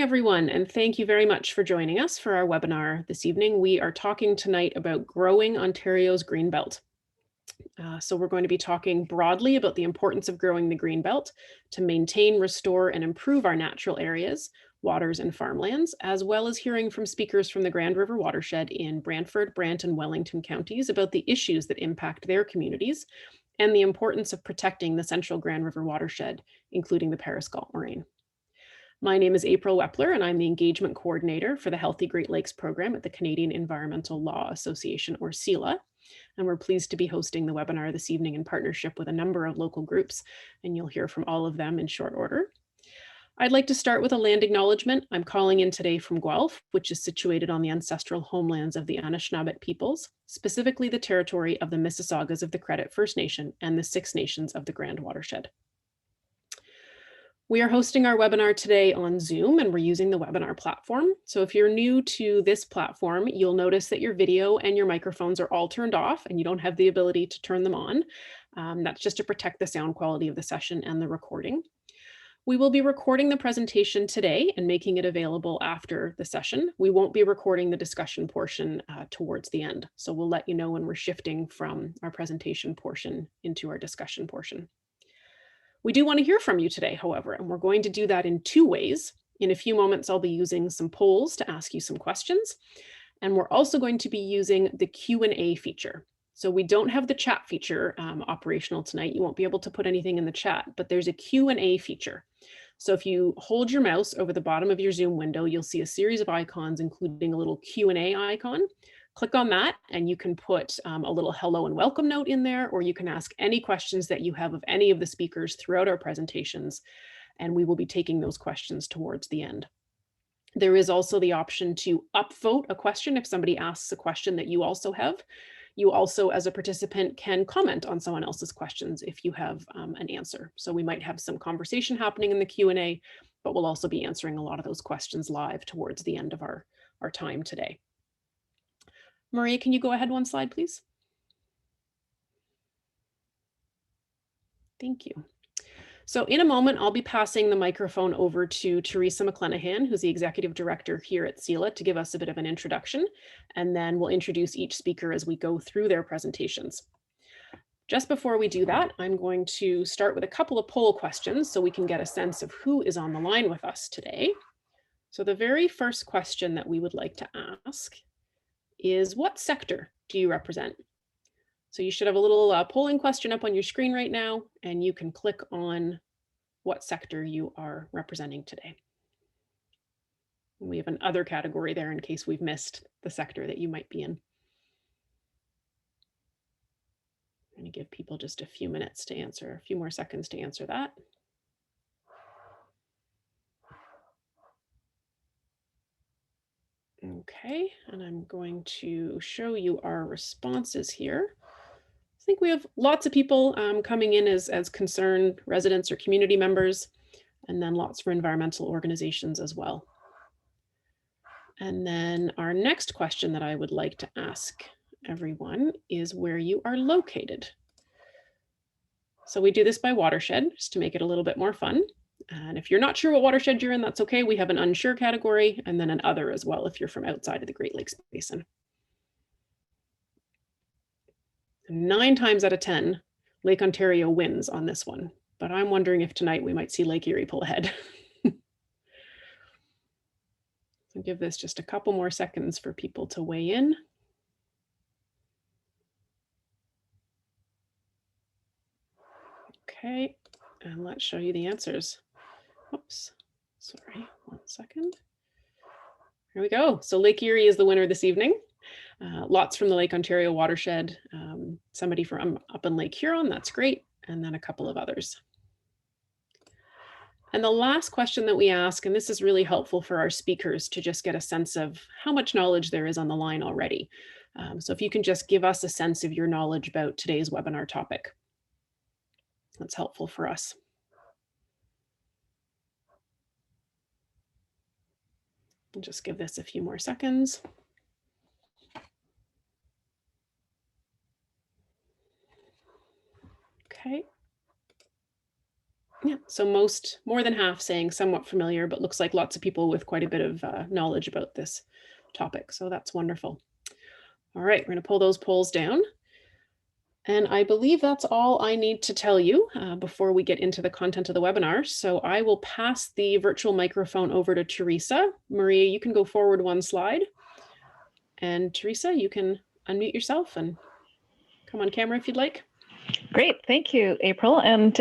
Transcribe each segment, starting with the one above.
Everyone, and thank you very much for joining us for our webinar this evening. We are talking tonight about growing Ontario's Greenbelt. So we're going to be talking broadly about the importance of growing the Greenbelt to maintain, restore, and improve our natural areas, waters, and farmlands, as well as hearing from speakers from the Grand River watershed in Brantford, Brant, and Wellington counties about the issues that impact their communities and the importance of protecting the central Grand River watershed, including the Periscott Moraine. My name is April Wepler, and I'm the Engagement Coordinator for the Healthy Great Lakes Program at the Canadian Environmental Law Association, or CELA. And we're pleased to be hosting the webinar this evening in partnership with a number of local groups, and you'll hear from all of them in short order. I'd like to start with a land acknowledgement. I'm calling in today from Guelph, which is situated on the ancestral homelands of the Anishinaabe peoples, specifically the territory of the Mississaugas of the Credit First Nation and the Six Nations of the Grand Watershed. We are hosting our webinar today on Zoom, and we're using the webinar platform. So if you're new to this platform, you'll notice that your video and your microphones are all turned off and you don't have the ability to turn them on. That's just to protect the sound quality of the session and the recording. We will be recording the presentation today and making it available after the session. We won't be recording the discussion portion towards the end. So we'll let you know when we're shifting from our presentation portion into our discussion portion. We do want to hear from you today, however, and we're going to do that in two ways. In a few moments, I'll be using some polls to ask you some questions, and we're also going to be using the Q&A feature. So we don't have the chat feature operational tonight. You won't be able to put anything in the chat, but there's a Q&A feature. So if you hold your mouse over the bottom of your Zoom window, you'll see a series of icons, including a little Q&A icon. Click on that and you can put a little hello and welcome note in there, or you can ask any questions that you have of any of the speakers throughout our presentations, and we will be taking those questions towards the end. There is also the option to upvote a question if somebody asks a question that you also have. You also, as a participant, can comment on someone else's questions if you have an answer. So we might have some conversation happening in the Q&A, but we'll also be answering a lot of those questions live towards the end of our time today. Maria, can you go ahead one slide, please? Thank you. So in a moment, I'll be passing the microphone over to Teresa McClenahan, who's the Executive Director here at CELA, to give us a bit of an introduction, and then we'll introduce each speaker as we go through their presentations. Just before we do that, I'm going to start with a couple of poll questions so we can get a sense of who is on the line with us today. So the very first question that we would like to ask is, what sector do you represent? So you should have a little polling question up on your screen right now, and you can click on what sector you are representing today. And we have an other category there in case we've missed the sector that you might be in. I'm going to give people just a few minutes to answer, a few more seconds to answer that. Okay, and I'm going to show you our responses here. I think we have lots of people coming in as concerned residents or community members, and then lots for environmental organizations as well. And then our next question that I would like to ask everyone is where you are located. So we do this by watershed, just to make it a little bit more fun. And if you're not sure what watershed you're in, that's okay. We have an unsure category and then an other as well if you're from outside of the Great Lakes Basin. 9 times out of 10, Lake Ontario wins on this one, but I'm wondering if tonight we might see Lake Erie pull ahead. So give this just a couple more seconds for people to weigh in. Okay, and let's show you the answers. Oops, sorry, 1 second. Here we go. So Lake Erie is the winner this evening. Lots from the Lake Ontario watershed, somebody from up in Lake Huron, that's great, and then a couple of others. And the last question that we ask, and this is really helpful for our speakers to just get a sense of how much knowledge there is on the line already. So if you can just give us a sense of your knowledge about today's webinar topic, that's helpful for us. I'll just give this a few more seconds. Okay. Yeah, So more than half saying somewhat familiar, but looks like lots of people with quite a bit of knowledge about this topic. So that's wonderful. All right, we're going to pull those polls down. And I believe that's all I need to tell you before we get into the content of the webinar. So I will pass the virtual microphone over to Teresa. Maria, you can go forward one slide. And Teresa, you can unmute yourself and come on camera if you'd like. Great, thank you, April, and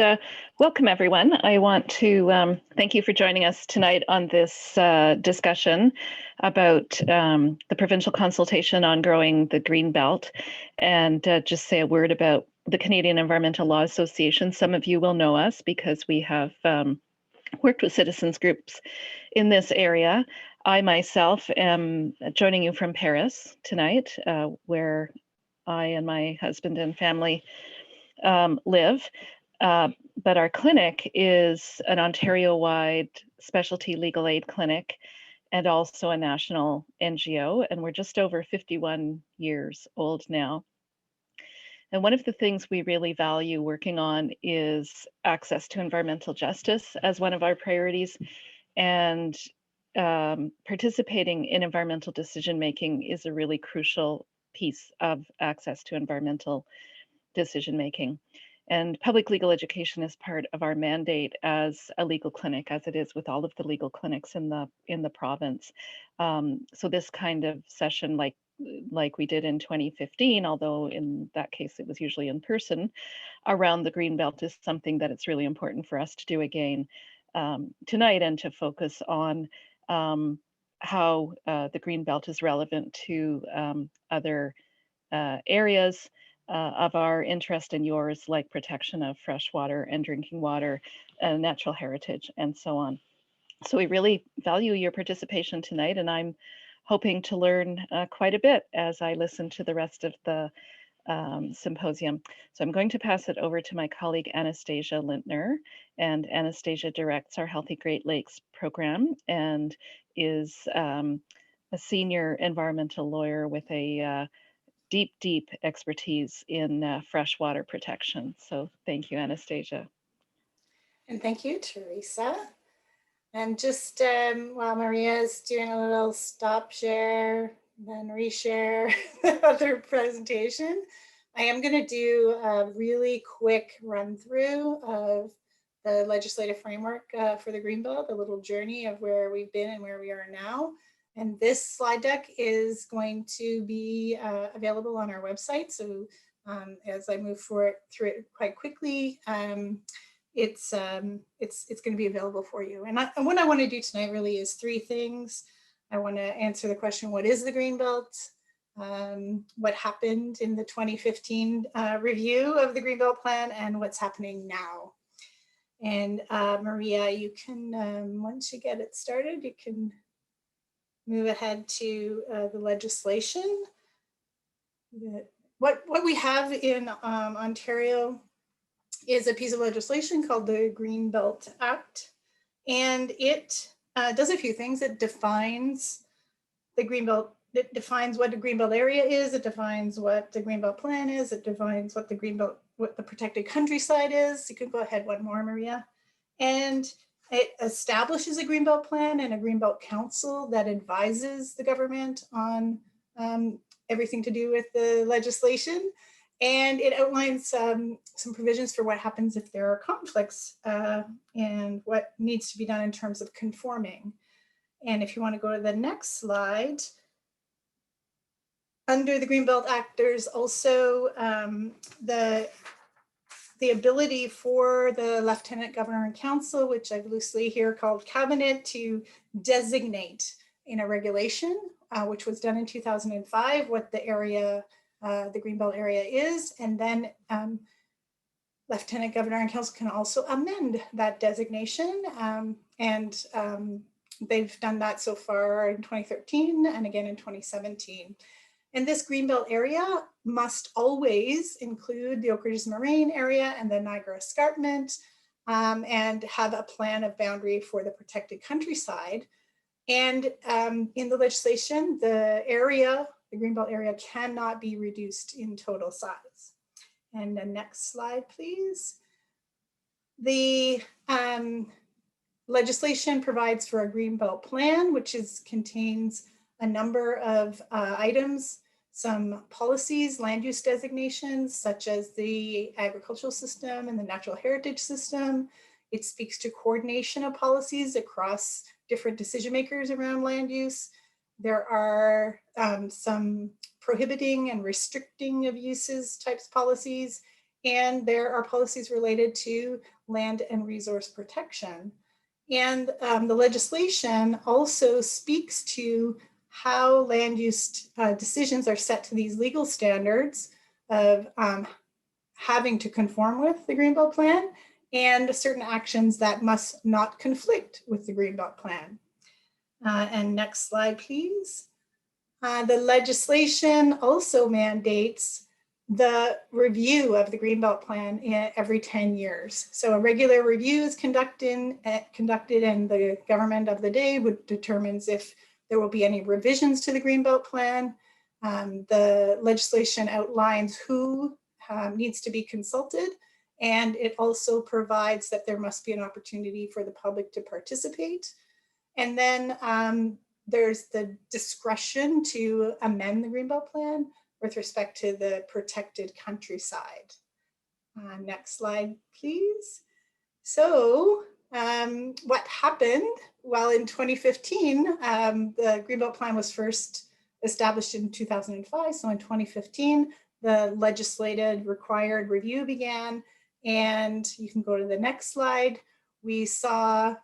welcome everyone. I want to thank you for joining us tonight on this discussion about the provincial consultation on growing the Greenbelt, and just say a word about the Canadian Environmental Law Association. Some of you will know us because we have worked with citizens groups in this area. I myself am joining you from Paris tonight, where I and my husband and family live, but our clinic is an Ontario-wide specialty legal aid clinic and also a national NGO, and we're just over 51 years old now. And one of the things we really value working on is access to environmental justice as one of our priorities, and participating in environmental decision-making is a really crucial piece of access to environmental decision-making. And public legal education is part of our mandate as a legal clinic, as it is with all of the legal clinics in the province. So this kind of session, like we did in 2015, although in that case it was usually in person, around the Greenbelt is something that it's really important for us to do again tonight, and to focus on how the Greenbelt is relevant to other areas of our interest and yours, like protection of fresh water and drinking water, natural heritage, and so on. So we really value your participation tonight, and I'm hoping to learn quite a bit as I listen to the rest of the symposium. So I'm going to pass it over to my colleague Anastasia Lintner, and Anastasia directs our Healthy Great Lakes program and is a senior environmental lawyer with a deep expertise in freshwater protection. So thank you, Anastasia. And thank you, Teresa. And just while Maria is doing a little stop share, then reshare the other presentation, I am going to do a really quick run through of the legislative framework for the Greenbelt, a little journey of where we've been and where we are now. And this slide deck is going to be available on our website. So as I move through it quite quickly, it's going to be available for you. And what I want to do tonight really is three things. I want to answer the question, what is the Greenbelt? What happened in the 2015 review of the Greenbelt plan, and what's happening now. And Maria, you can, once you get it started, you can move ahead to the legislation. What we have in Ontario is a piece of legislation called the Greenbelt Act, and it does a few things. It defines the Greenbelt. It defines what the Greenbelt area is. It defines what the Greenbelt plan is. It defines what the protected countryside is. You can go ahead one more, Maria. And it establishes a Greenbelt plan and a Greenbelt Council that advises the government on everything to do with the legislation. And it outlines some provisions for what happens if there are conflicts and what needs to be done in terms of conforming. And if you want to go to the next slide, under the Greenbelt Act, there's also the ability for the Lieutenant Governor and Council, which I've loosely here called Cabinet, to designate in a regulation, which was done in 2005, what the area, the Greenbelt area is. And then Lieutenant Governor and Council can also amend that designation. They've done that so far in 2013 and again in 2017. And this Greenbelt area must always include the Oak Ridges Moraine area and the Niagara Escarpment, and have a plan of boundary for the protected countryside. And in the legislation, the Greenbelt area cannot be reduced in total size. And the next slide, please. The legislation provides for a Greenbelt plan, which contains a number of items, some policies, land use designations, such as the agricultural system and the natural heritage system. It speaks to coordination of policies across different decision makers around land use. There are some prohibiting and restricting of uses types policies, and there are policies related to land and resource protection. And the legislation also speaks to how land use decisions are set to these legal standards of having to conform with the Greenbelt Plan and certain actions that must not conflict with the Greenbelt Plan. And next slide, please. The legislation also mandates the review of the Greenbelt Plan every 10 years. So a regular review is conducted and the government of the day determines if there will be any revisions to the Greenbelt Plan. The legislation outlines who needs to be consulted, and it also provides that there must be an opportunity for the public to participate. And then there's the discretion to amend the Greenbelt Plan with respect to the protected countryside. Next slide, please. So what happened? Well, in 2015, the Greenbelt Plan was first established in 2005. So in 2015, the legislated required review began. And you can go to the next slide. We saw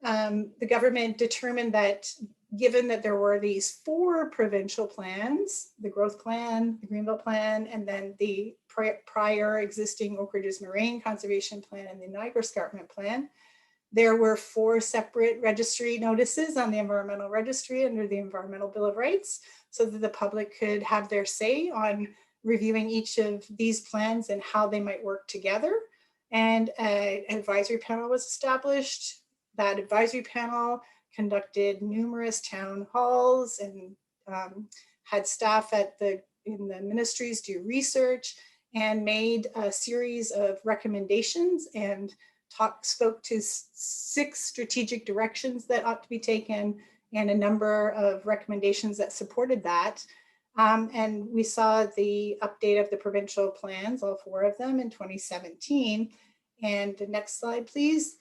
the government determined that given that there were these 4 provincial plans, the Growth Plan, the Greenbelt Plan, and then the prior existing Oak Ridges Moraine Conservation Plan and the Niagara Escarpment Plan, there were 4 separate registry notices on the Environmental Registry under the Environmental Bill of Rights, so that the public could have their say on reviewing each of these plans and how they might work together. And an advisory panel was established. That advisory panel conducted numerous town halls and had staff in the ministries do research and made a series of recommendations and spoke to 6 strategic directions that ought to be taken and a number of recommendations that supported that. And we saw the update of the provincial plans, all 4 of them, in 2017. And the next slide, please.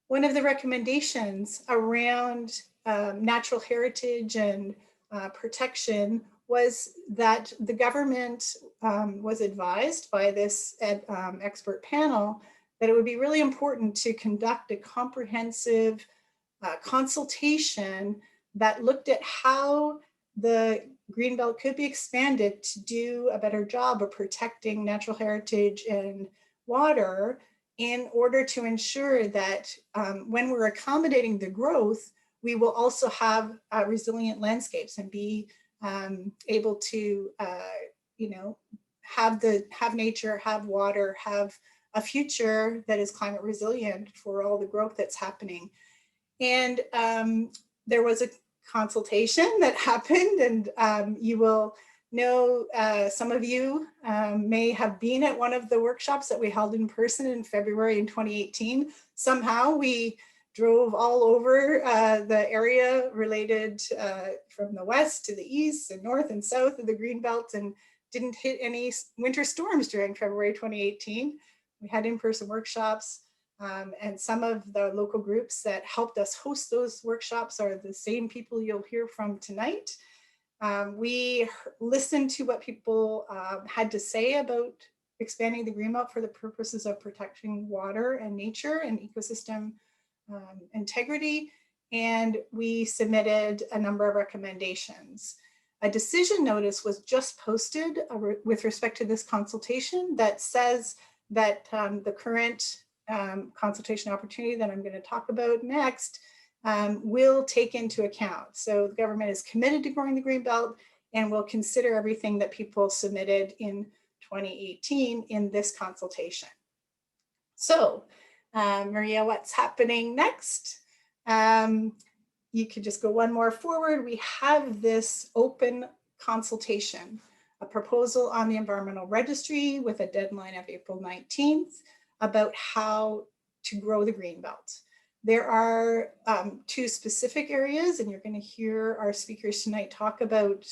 One of the recommendations around natural heritage and protection was that the government was advised by this expert panel that it would be really important to conduct a comprehensive consultation that looked at how the Greenbelt could be expanded to do a better job of protecting natural heritage and water, in order to ensure that when we're accommodating the growth, we will also have resilient landscapes and be able to, have nature, have water, have a future that is climate resilient for all the growth that's happening. And there was a consultation that happened, and you will know, some of you may have been at one of the workshops that we held in person in February in 2018. Somehow we drove all over the area related from the west to the east and north and south of the Greenbelt, and didn't hit any winter storms during February 2018. We had in-person workshops, and some of the local groups that helped us host those workshops are the same people you'll hear from tonight. We listened to what people had to say about expanding the Greenbelt for the purposes of protecting water and nature and ecosystem integrity, and we submitted a number of recommendations. A decision notice was just posted with respect to this consultation that says that the current consultation opportunity that I'm going to talk about next will take into account. So the government is committed to growing the Greenbelt and will consider everything that people submitted in 2018 in this consultation. So Maria, what's happening next? You could just go one more forward. We have this open consultation a proposal on the environmental registry with a deadline of April 19th about how to grow the Greenbelt. There are 2 specific areas, and you're going to hear our speakers tonight talk about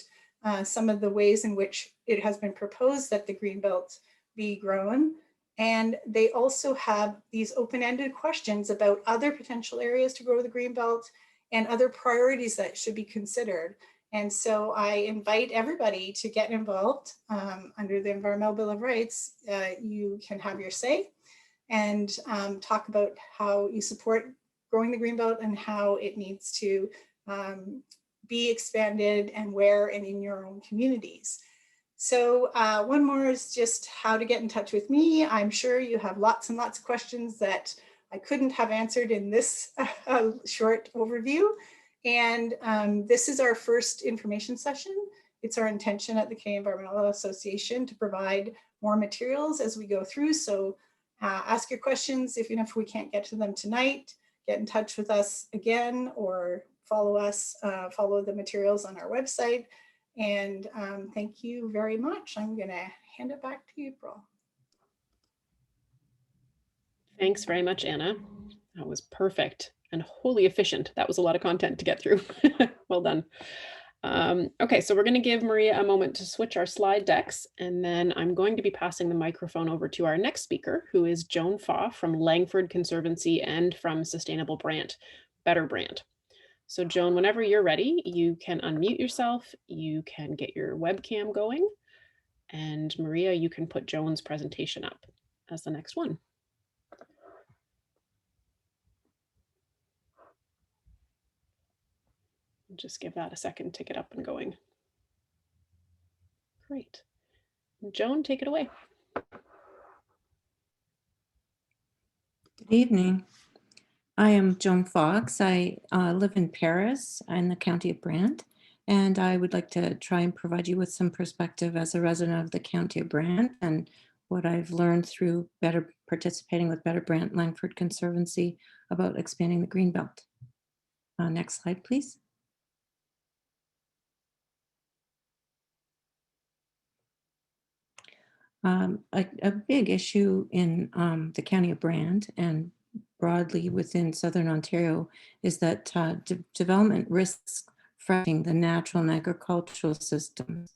some of the ways in which it has been proposed that the Greenbelt be grown. And they also have these open-ended questions about other potential areas to grow the Greenbelt and other priorities that should be considered. And so I invite everybody to get involved. Under the Environmental Bill of Rights, you can have your say and talk about how you support growing the Greenbelt and how it needs to be expanded and where and in your own communities. So one more is just how to get in touch with me. I'm sure you have lots and lots of questions that I couldn't have answered in this short overview. And this is our first information session. It's our intention at the Canadian Environmental Association to provide more materials as we go through. So ask your questions, even if we can't get to them tonight. Get in touch with us again or follow us, follow the materials on our website. And thank you very much. I'm going to hand it back to you, April. Thanks very much, Anna. That was perfect and wholly efficient. That was a lot of content to get through. Well done. Okay, so we're going to give Maria a moment to switch our slide decks, and then I'm going to be passing the microphone over to our next speaker, who is Joan Faw from Langford Conservancy and from Sustainable Brant, Better Brant. So Joan, whenever you're ready, you can unmute yourself, you can get your webcam going, and Maria, you can put Joan's presentation up as the next one. Just give that a second to get up and going. Great. Joan, take it away. Good evening. I am Joan Fox. I live in Paris in the County of Brant, and I would like to try and provide you with some perspective as a resident of the County of Brant and what I've learned through participating with Better Brant Langford Conservancy about expanding the Greenbelt. Next slide, please. A big issue in the County of Brant and broadly within Southern Ontario is that development risks affecting the natural and agricultural systems.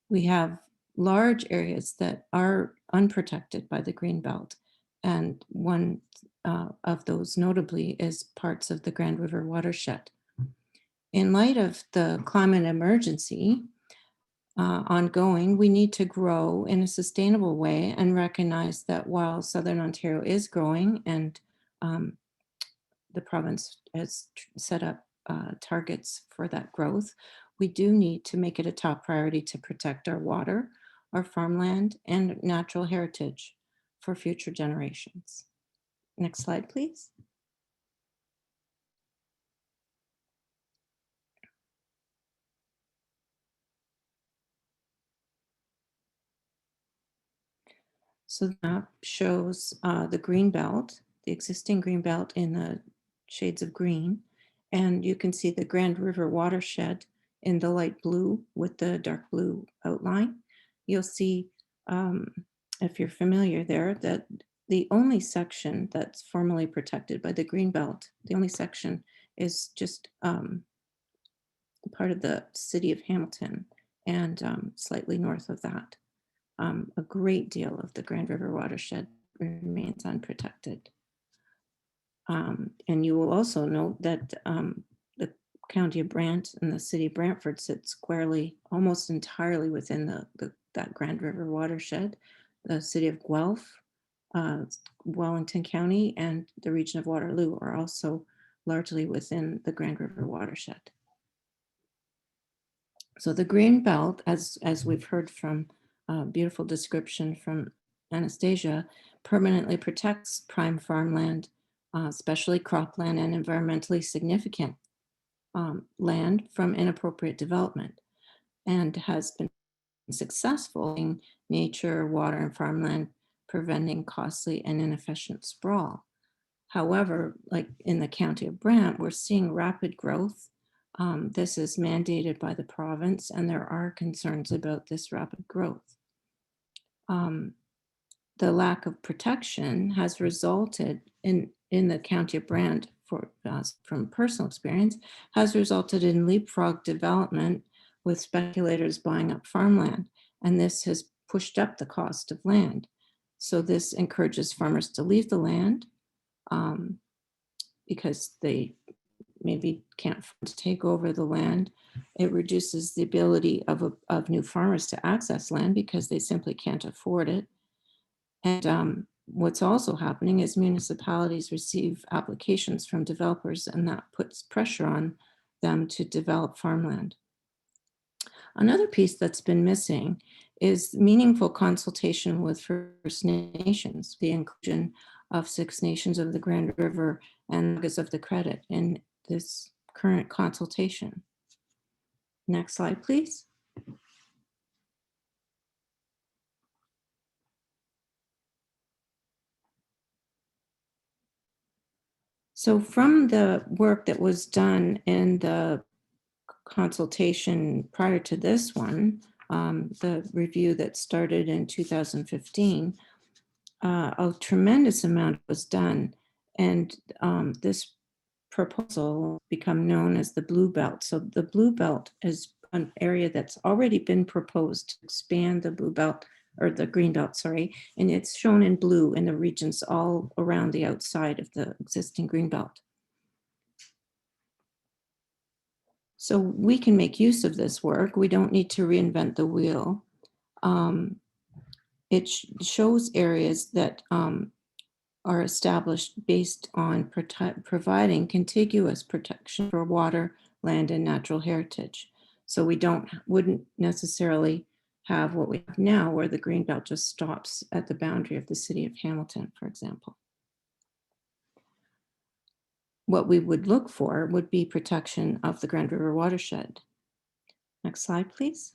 We have large areas that are unprotected by the Greenbelt, and one of those notably is parts of the Grand River watershed. In light of the climate emergency ongoing, we need to grow in a sustainable way and recognize that while Southern Ontario is growing and the province has set up targets for that growth, we do need to make it a top priority to protect our water, our farmland, and natural heritage for future generations. Next slide, please. So that shows the Greenbelt, the existing Greenbelt in the shades of green. And you can see the Grand River watershed in the light blue with the dark blue outline. You'll see, if you're familiar there, that the only section that's formally protected by the Greenbelt, the only section is just part of the city of Hamilton and slightly north of that. A great deal of the Grand River watershed remains unprotected. And you will also note that the County of Brant and the city of Brantford sit squarely, almost entirely within that Grand River watershed. The city of Guelph, Wellington County, and the region of Waterloo are also largely within the Grand River watershed. So the Greenbelt, as we've heard from beautiful description from Anastasia, permanently protects prime farmland, especially cropland and environmentally significant land from inappropriate development, and has been successful in nature, water, and farmland, preventing costly and inefficient sprawl. However, like in the County of Brant, we're seeing rapid growth This is mandated by the province, and there are concerns about this rapid growth. The lack of protection has resulted in the County of Brant, from personal experience, has resulted in leapfrog development with speculators buying up farmland. And this has pushed up the cost of land. So this encourages farmers to leave the land because they maybe can't afford to take over the land. It reduces the ability of new farmers to access land because they simply can't afford it. And what's also happening is municipalities receive applications from developers, and that puts pressure on them to develop farmland. Another piece that's been missing is meaningful consultation with First Nations, the inclusion of 6 nations of the Grand River and Nuggets of the Credit in this current consultation. Next slide, please. So from the work that was done in the consultation prior to this one, the review that started in 2015, a tremendous amount was done. And this proposal become known as the Blue Belt. So the Blue Belt is an area that's already been proposed to expand the Blue Belt, or the Green Belt, sorry, and it's shown in blue in the regions all around the outside of the existing Green Belt. So we can make use of this work. We don't need to reinvent the wheel. It shows areas that are established based on providing contiguous protection for water, land, and natural heritage. So we wouldn't necessarily have what we have now, where the Greenbelt just stops at the boundary of the city of Hamilton, for example. What we would look for would be protection of the Grand River watershed. Next slide, please.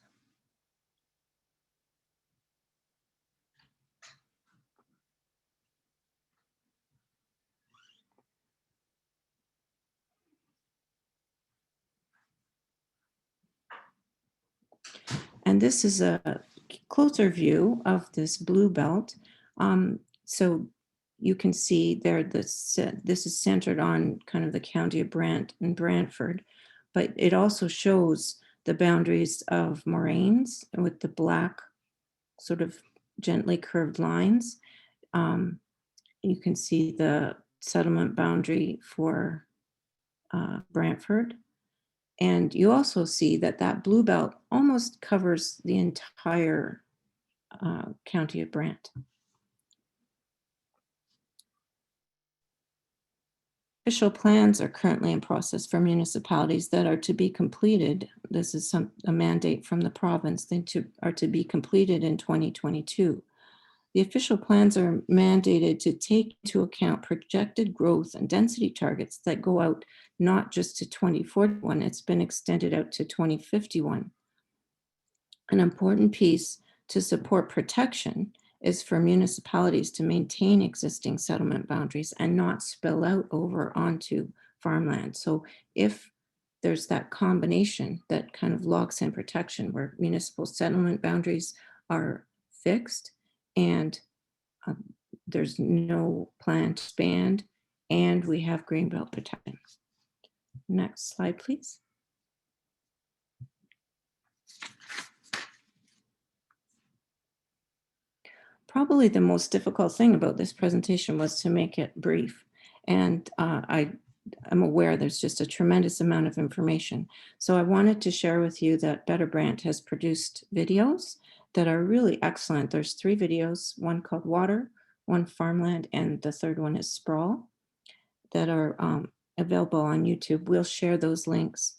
And this is a closer view of this blue belt. So you can see there, this is centered on kind of the county of Brant and Brantford, but it also shows the boundaries of moraines with the black sort of gently curved lines. You can see the settlement boundary for Brantford. And you also see that that blue belt almost covers the entire county of Brant. Official plans are currently in process for municipalities that are to be completed. This is a mandate from the province. They are to be completed in 2022. The official plans are mandated to take into account projected growth and density targets that go out not just to 2041, it's been extended out to 2051. An important piece to support protection is for municipalities to maintain existing settlement boundaries and not spill out over onto farmland. So if there's that combination that kind of locks in protection where municipal settlement boundaries are fixed and there's no plan to expand, and we have Greenbelt protection. Next slide, please. Probably the most difficult thing about this presentation was to make it brief. And I'm aware there's just a tremendous amount of information. So I wanted to share with you that Better Brant has produced videos that are really excellent. There's 3 videos, one called Water, one Farmland, and the third one is Sprawl, that are available on YouTube. We'll share those links.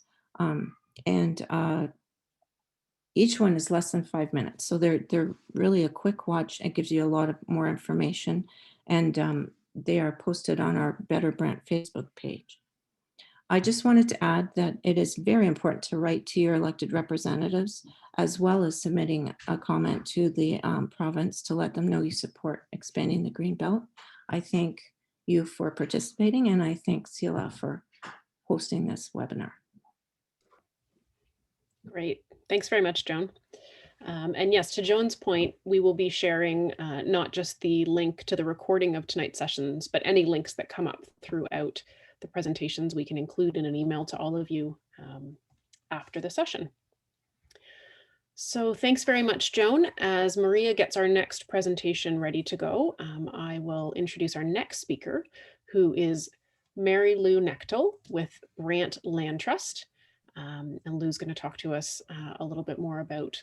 Each one is less than 5 minutes. So they're really a quick watch. It gives you a lot of more information. And they are posted on our Better Brant Facebook page. I just wanted to add that it is very important to write to your elected representatives, as well as submitting a comment to the province to let them know you support expanding the Green Belt. I thank you for participating, and I thank CLF for hosting this webinar. Great. Thanks very much, Joan. And yes, to Joan's point, we will be sharing not just the link to the recording of tonight's sessions, but any links that come up throughout the presentations we can include in an email to all of you after the session. So thanks very much, Joan. As Maria gets our next presentation ready to go, I will introduce our next speaker, who is Mary Lou Knechtel with Brant Land Trust. And Lou's going to talk to us a little bit more about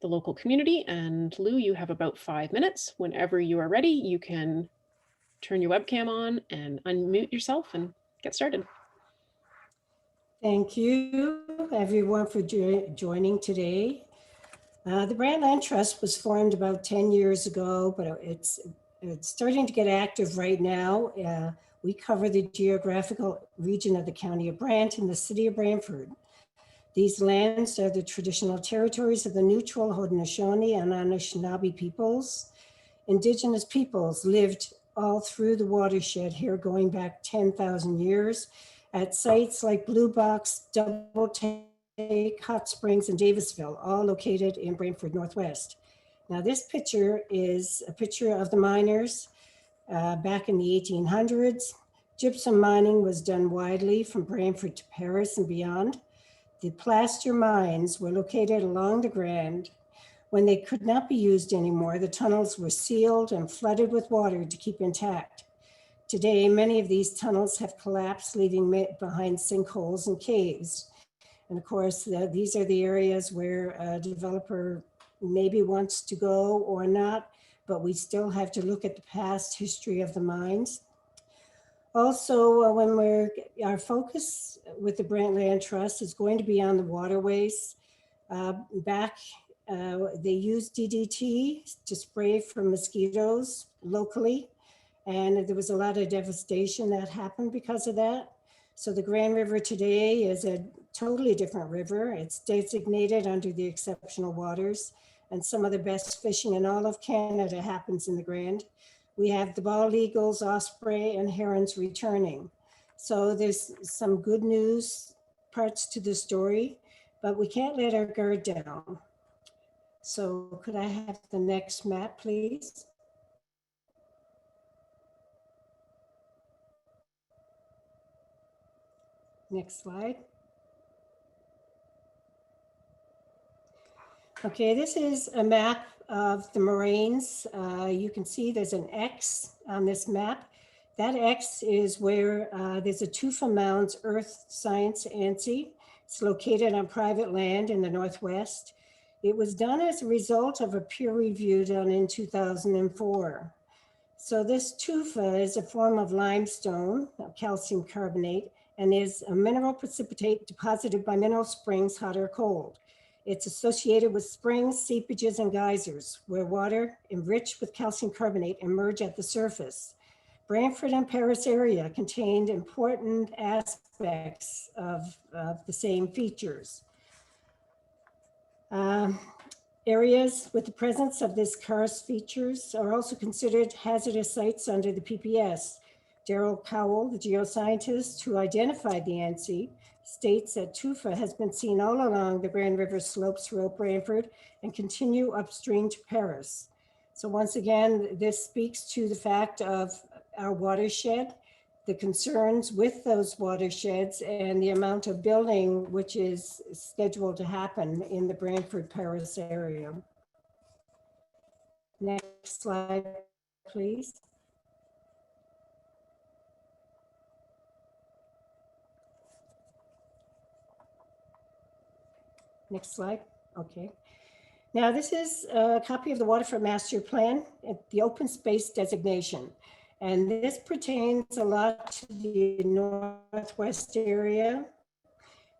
the local community. And Lou, you have about 5 minutes. Whenever you are ready, you can turn your webcam on and unmute yourself and get started. Thank you, everyone, for joining today. The Brant Land Trust was formed about 10 years ago, but it's starting to get active right now. We cover the geographical region of the County of Brant and the City of Brantford. These lands are the traditional territories of the Neutral, Haudenosaunee, and Anishinaabe peoples. Indigenous peoples lived all through the watershed here, going back 10,000 years at sites like Blue Box, Double Take, Hot Springs, and Davisville, all located in Brantford Northwest. Now this picture is a picture of the miners back in the 1800s. Gypsum mining was done widely from Brantford to Paris and beyond. The plaster mines were located along the Grand. When they could not be used anymore, the tunnels were sealed and flooded with water to keep intact. Today, many of these tunnels have collapsed, leaving behind sinkholes and caves. And of course, these are the areas where a developer maybe wants to go or not, but we still have to look at the past history of the mines. Also, our focus with the Brant Land Trust is going to be on the waterways. They used DDT to spray for mosquitoes locally, and there was a lot of devastation that happened because of that. So the Grand River today is a totally different river. It's designated under the exceptional waters, and some of the best fishing in all of Canada happens in the Grand. We have the bald eagles, osprey, and herons returning. So there's some good news parts to the story, but we can't let our guard down. So could I have the next map, please? Next slide. Okay, this is a map of the moraines. You can see there's an X on this map. That X is where there's a Tufa Mounds Earth Science ANSI. It's located on private land in the Northwest. It was done as a result of a peer review done in 2004. So this tufa is a form of limestone, calcium carbonate, and is a mineral precipitate deposited by mineral springs, hot or cold. It's associated with springs, seepages, and geysers, where water enriched with calcium carbonate emerge at the surface. Brantford and Paris area contained important aspects of the same features. Areas with the presence of this karst features are also considered hazardous sites under the PPS. Daryl Cowell, the geoscientist who identified the ANSI, states that tufa has been seen all along the Grand River slopes throughout Brantford and continue upstream to Paris. So once again, this speaks to the fact of our watershed, the concerns with those watersheds, and the amount of building which is scheduled to happen in the Brantford-Paris area. Next slide, please. Next slide. Okay. Now this is a copy of the Waterfront Master Plan, the open space designation. And this pertains a lot to the Northwest area.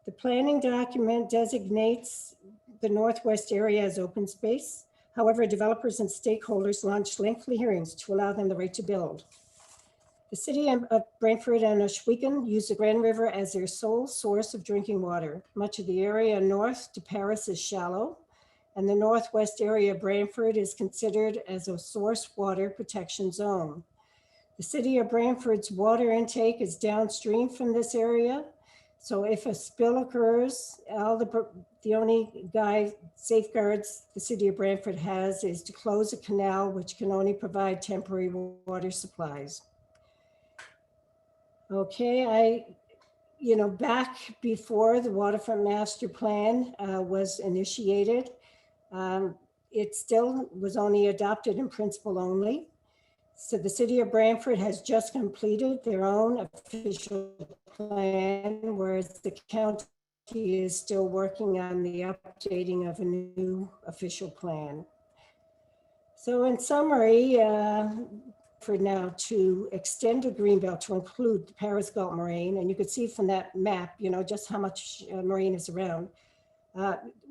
The planning document designates the Northwest area as open space. However, developers and stakeholders launched lengthy hearings to allow them the right to build. The city of Brantford and Ohsweken use the Grand River as their sole source of drinking water. Much of the area north to Paris is shallow, and the Northwest area of Brantford is considered as a source water protection zone. The city of Brantford's water intake is downstream from this area. So if a spill occurs, the only safeguards the city of Brantford has is to close a canal, which can only provide temporary water supplies. Okay, back before the waterfront master plan was initiated, it still was only adopted in principle only. So the city of Brantford has just completed their own official plan, whereas the county is still working on the updating of a new official plan. So in summary, for now to extend the Greenbelt to include the Paris Gulf Moraine, and you could see from that map, just how much moraine is around.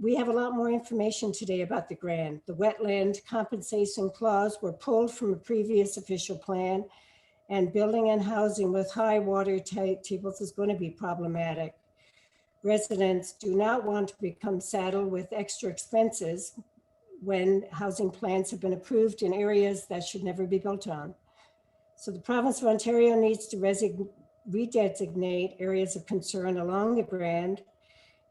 We have a lot more information today about the grant. The wetland compensation clause were pulled from a previous official plan, and building and housing with high water tables is going to be problematic. Residents do not want to become saddled with extra expenses when housing plans have been approved in areas that should never be built on. So the province of Ontario needs to redesignate areas of concern along the Grand,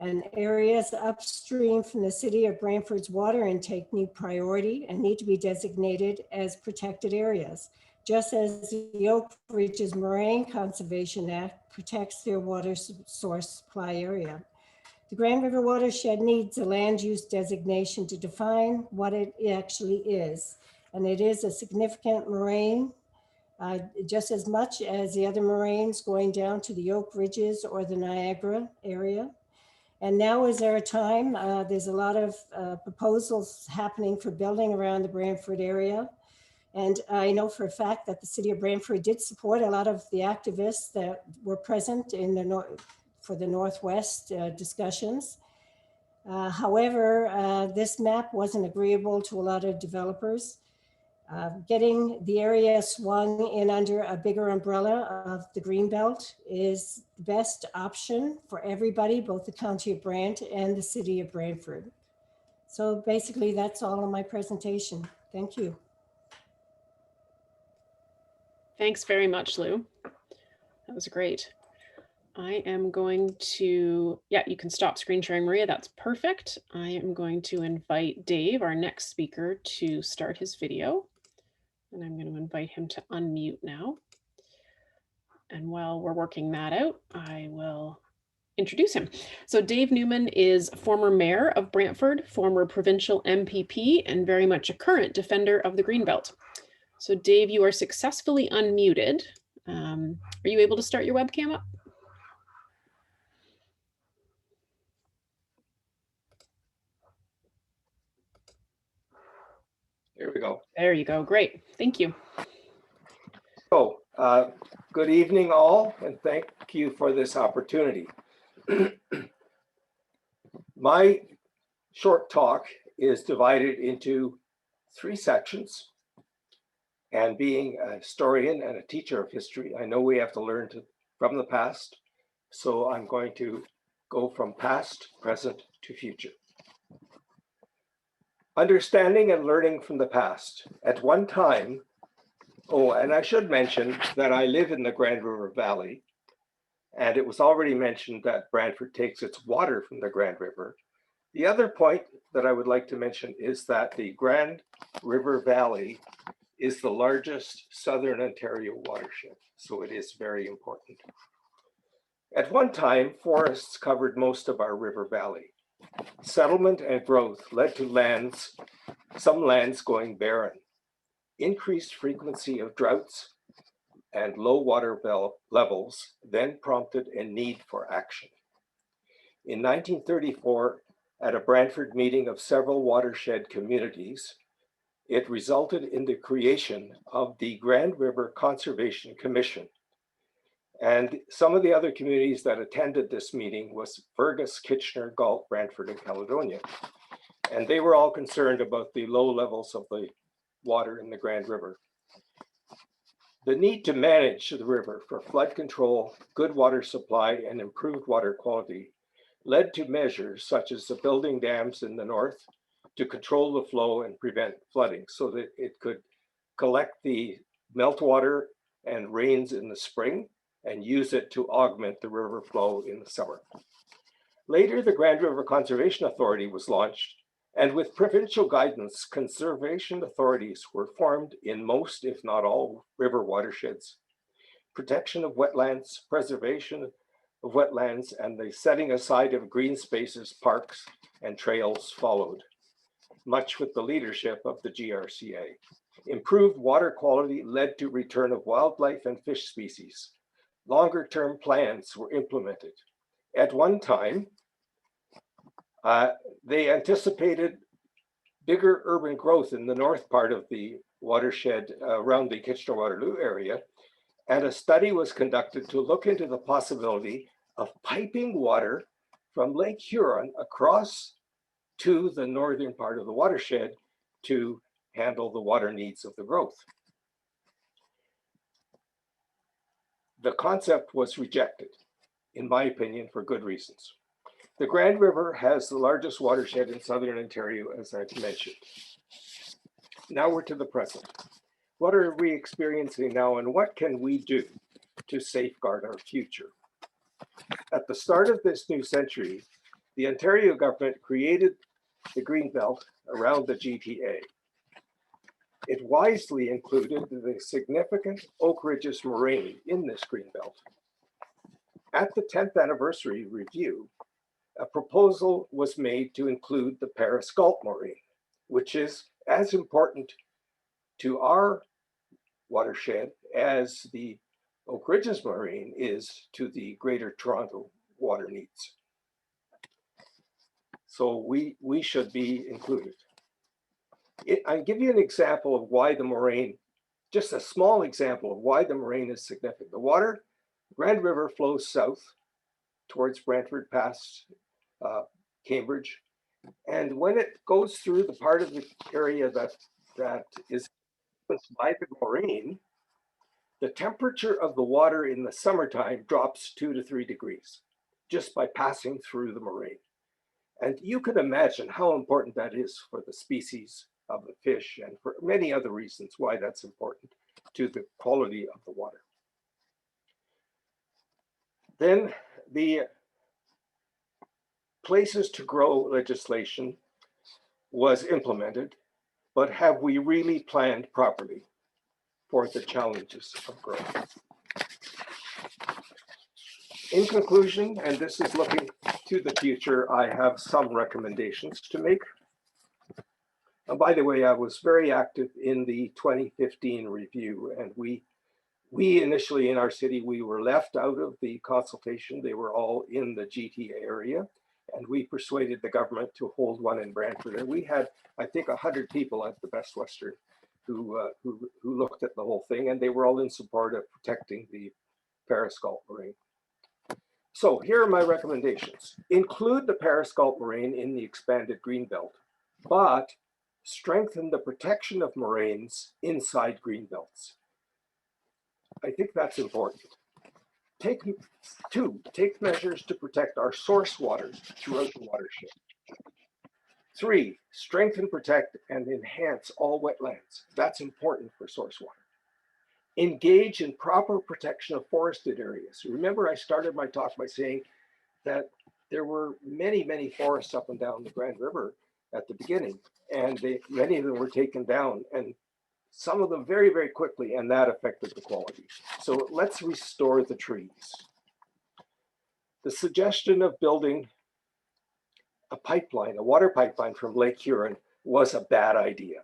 and areas upstream from the city of Brantford's water intake need priority and need to be designated as protected areas, just as the Oak Ridges Moraine Conservation Act protects their water source supply area. The Grand River watershed needs a land use designation to define what it actually is. And it is a significant moraine, just as much as the other moraines going down to the Oak Ridges or the Niagara area. And now is our time. There's a lot of proposals happening for building around the Brantford area. And I know for a fact that the city of Brantford did support a lot of the activists that were present in for the Northwest discussions. However, this map wasn't agreeable to a lot of developers. Getting the area swung in under a bigger umbrella of the Greenbelt is the best option for everybody, both the County of Brant and the City of Brantford. So basically that's all in my presentation. Thank you. Thanks very much, Lou. That was great. I am going to, yeah, you can stop screen sharing, Maria. That's perfect. I am going to invite Dave, our next speaker, to start his video. And I'm going to invite him to unmute now. And while we're working that out, I will introduce him. So Dave Newman is former mayor of Brantford, former provincial MPP, and very much a current defender of the Greenbelt. So Dave, you are successfully unmuted. Are you able to start your webcam up? Here we go. There you go. Great. Thank you. So, good evening all, and thank you for this opportunity. My short talk is divided into 3 sections. And being a historian and a teacher of history, I know we have to learn from the past. So I'm going to go from past, present to future. Understanding and learning from the past. At one time, oh, and I should mention that I live in the Grand River Valley, and it was already mentioned that Brantford takes its water from the Grand River. The other point that I would like to mention is that the Grand River Valley is the largest Southern Ontario watershed, so it is very important. At one time, forests covered most of our river valley. Settlement and growth led to some lands going barren. Increased frequency of droughts and low water levels then prompted a need for action. In 1934, at a Brantford meeting of several watershed communities, it resulted in the creation of the Grand River Conservation Commission. And some of the other communities that attended this meeting was Fergus, Kitchener, Galt, Brantford, and Caledonia. And they were all concerned about the low levels of the water in the Grand River. The need to manage the river for flood control, good water supply, and improved water quality led to measures such as the building dams in the north to control the flow and prevent flooding so that it could collect the meltwater and rains in the spring and use it to augment the river flow in the summer. Later, the Grand River Conservation Authority was launched, and with provincial guidance, conservation authorities were formed in most, if not all, river watersheds. Protection of wetlands, preservation of wetlands, and the setting aside of green spaces, parks, and trails followed, much with the leadership of the GRCA. Improved water quality led to return of wildlife and fish species. Longer-term plans were implemented. At one time, they anticipated bigger urban growth in the north part of the watershed around the Kitchener-Waterloo area, and a study was conducted to look into the possibility of piping water from Lake Huron across to the northern part of the watershed to handle the water needs of the growth. The concept was rejected, in my opinion, for good reasons. The Grand River has the largest watershed in southern Ontario, as I've mentioned. Now we're to the present. What are we experiencing now, and what can we do to safeguard our future? At the start of this new century, the Ontario government created the Greenbelt around the GTA. It wisely included the significant Oak Ridges moraine in this Greenbelt. At the 10th anniversary review, a proposal was made to include the Paris Gulf moraine, which is as important to our watershed as the Oak Ridges moraine is to the Greater Toronto water needs. So we should be included. I'll give you an example of why the moraine, just a small example of why the moraine is significant. The Grand River flows south towards Brantford past Cambridge. And when it goes through the part of the area that is by the moraine, the temperature of the water in the summertime drops 2 to 3 degrees just by passing through the moraine. And you can imagine how important that is for the species of the fish and for many other reasons why that's important to the quality of the water. Then the places to grow legislation was implemented, but have we really planned properly for the challenges of growth? In conclusion, and this is looking to the future, I have some recommendations to make. And by the way, I was very active in the 2015 review, and we initially in our city, we were left out of the consultation. They were all in the GTA area, and we persuaded the government to hold one in Brantford. And we had, I think, 100 people at the Best Western who looked at the whole thing, and they were all in support of protecting the Paris Gulf moraine. So here are my recommendations. Include the Paris Gulf moraine in the expanded Greenbelt, but strengthen the protection of moraines inside Greenbelts. I think that's important. Take measures to protect our source waters throughout the watershed. 3, strengthen, protect, and enhance all wetlands. That's important for source water. Engage in proper protection of forested areas. Remember, I started my talk by saying that there were many, many forests up and down the Grand River at the beginning, and many of them were taken down, and some of them very, very quickly, and that affected the quality. So let's restore the trees. The suggestion of building a pipeline, a water pipeline from Lake Huron was a bad idea